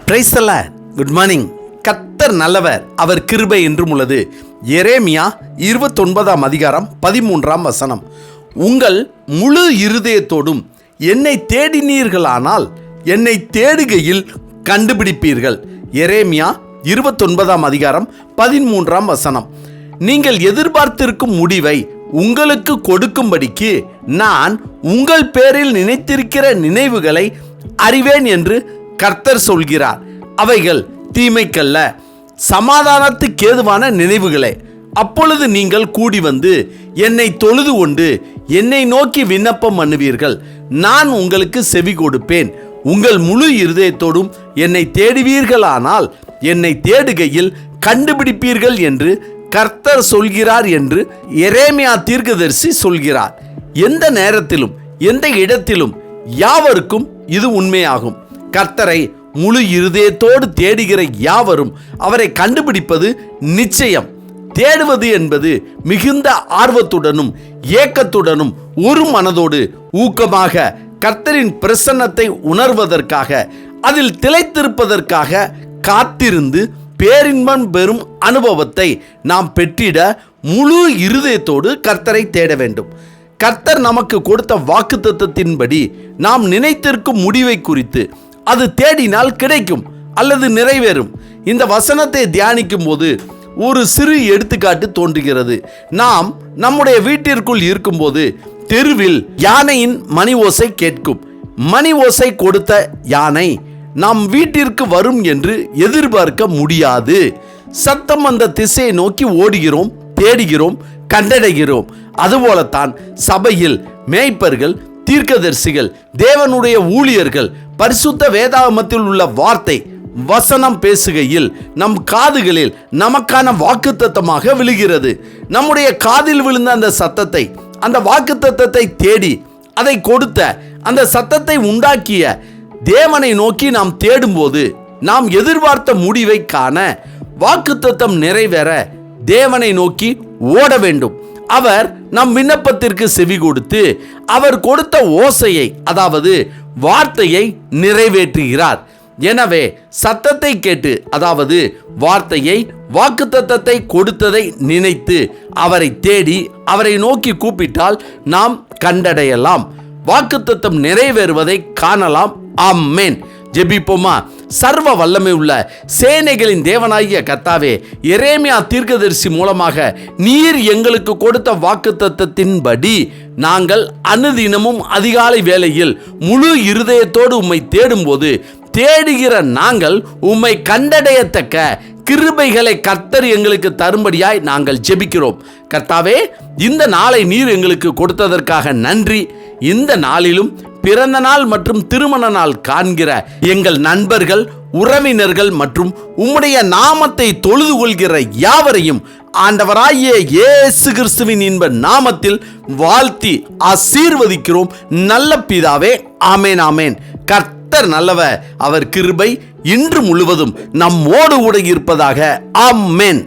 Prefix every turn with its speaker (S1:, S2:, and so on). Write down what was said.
S1: Praise the Lord. Good morning. கர்த்தர் நல்லவர், அவர் கிருபை என்றும் உள்ளது. எரேமியா 29ஆம் அதிகாரம் 13ஆம் வசனம். உங்கள் முழு இருதயத்தோடும் என்னை தேடினீர்களானால் என்னை தேடுகையில் கண்டுபிடிப்பீர்கள். எரேமியா 29ஆம் அதிகாரம் 13ஆம் வசனம். நீங்கள் எதிர்பார்த்திருக்கும் முடிவை உங்களுக்கு கொடுக்கும்படிக்கு நான் உங்கள் பேரில் நினைத்திருக்கிற நினைவுகளை அறிவேன் என்று கர்த்தர் சொல்கிறார். அவைகள் தீமைக்கல்ல, சமாதானத்துக்கு ஏதுவான நினைவுகளே. அப்பொழுது நீங்கள் கூடி வந்து என்னை தொழுது கொண்டு என்னை நோக்கி விண்ணப்பம் பண்ணுவீர்கள். நான் உங்களுக்கு செவி கொடுப்பேன். உங்கள் முழு இருதயத்தோடும் என்னை தேடுவீர்களானால் என்னை தேடுகையில் கண்டுபிடிப்பீர்கள் என்று கர்த்தர் சொல்கிறார் என்று எரேமியா தீர்க்கதரிசி சொல்கிறார். எந்த நேரத்திலும் எந்த இடத்திலும் யாவருக்கும் இது உண்மையாகும். கர்த்தரை முழு இருதயத்தோடு தேடுகிற யாவரும் அவரை கண்டுபிடிப்பது நிச்சயம். தேடுவது என்பது மிகுந்த ஆர்வத்துடனும் ஏக்கத்துடனும் ஒரு மனதோடு ஊக்கமாக கர்த்தரின் பிரசன்னத்தை உணர்வதற்காக, அதில் திளைத்திருப்பதற்காக காத்திருந்து பேரின்பம் பெறும் அனுபவத்தை நாம் பெற்றிட முழு இருதயத்தோடு கர்த்தரை தேட வேண்டும். கர்த்தர் நமக்கு கொடுத்த வாக்குத்தத்தத்தின்படி நாம் நினைத்திருக்கும் முடிவை குறித்து அது தேடினால் கிடைக்கும் அல்லது நிறைவேறும். இந்த வசனத்தை தியானிக்கும் போது ஒரு சிறு எடுத்துக்காட்டு தோன்றுகிறது. நாம் நம்முடைய வீட்டிற்குள் இருக்கும்போது தெருவில் யானையின் மணி ஓசை கேட்கும். மணி ஓசை கொடுத்த யானை நாம் வீட்டிற்கு வரும் என்று எதிர்பார்க்க முடியாது. சத்தம் அந்த திசையை நோக்கி ஓடுகிறோம், தேடுகிறோம், கண்டடைகிறோம். அதுபோலத்தான் சபையில் மேய்ப்பர்கள், தீர்க்கதரிசிகள், தேவனுடைய ஊழியர்கள் பரிசுத்த வேதாகமத்தில் உள்ள வார்த்தை வசனம் பேசுகையில் நம் காதுகளில் நமக்கான வாக்குத்தத்தமாக விழுகிறது. நம்முடைய காதில் விழுந்த அந்த சத்தத்தை, அந்த வாக்குத்தத்தத்தை தேடி அதை கொடுத்த, அந்த சத்தத்தை உண்டாக்கிய தேவனை நோக்கி நாம் தேடும்போது நாம் எதிர்பார்த்த முடிவை காண, வாக்குத்தத்தம் நிறைவேற தேவனை நோக்கி ஓட வேண்டும். அவர் நம் விண்ணப்பத்திற்கு செவி கொடுத்து அவர் கொடுத்த ஓசையை, அதாவது வார்த்தையை நிறைவேற்றுகிறார். எனவே சத்தத்தை கேட்டு, அதாவது வார்த்தையை, வாக்குத்தத்தத்தை கொடுத்ததை நினைத்து அவரை தேடி அவரை நோக்கி கூப்பிட்டால் நாம் கண்டடையலாம், வாக்குத்தத்தம் நிறைவேறுவதை காணலாம். ஆமென். ஜெபிப்போமா. சர்வ வல்லமை உள்ள சேனைகளின் தேவனாகிய கர்த்தாவே, எரேமியா தீர்க்கதரிசி மூலமாக நீர் எங்களுக்கு கொடுத்த வாக்குத்தத்தத்தின்படி நாங்கள் அனுதினமும் அதிகாலை வேளையில் முழு இருதயத்தோடு உம்மை தேடும்போது, தேடுகிற நாங்கள் உம்மை கண்டடையத்தக்க கிருபைகளை கர்த்தர் எங்களுக்கு தரும்படியாய் நாங்கள் ஜெபிக்கிறோம். கர்த்தாவே, இந்த நாளை நீர் எங்களுக்கு கொடுத்ததற்காக நன்றி. இந்த நாளிலும் பிறந்த நாள் மற்றும் திருமண நாள் காண்கிற எங்கள் நண்பர்கள், உறவினர்கள் மற்றும் உம்முடைய நாமத்தை தொழுது கொள்கிற யாவரையும் ஆண்டவராகிய இயேசு கிறிஸ்துவின் இன்ப நாமத்தில் வாழ்த்தி ஆசீர்வதிக்கிறோம் நல்ல பிதாவே. ஆமேன், ஆமேன். கர்த்தர் நல்லவர், அவர் கிருபை இன்று முழுவதும் நம்மோடு கூட இருப்பதாக. ஆமென்.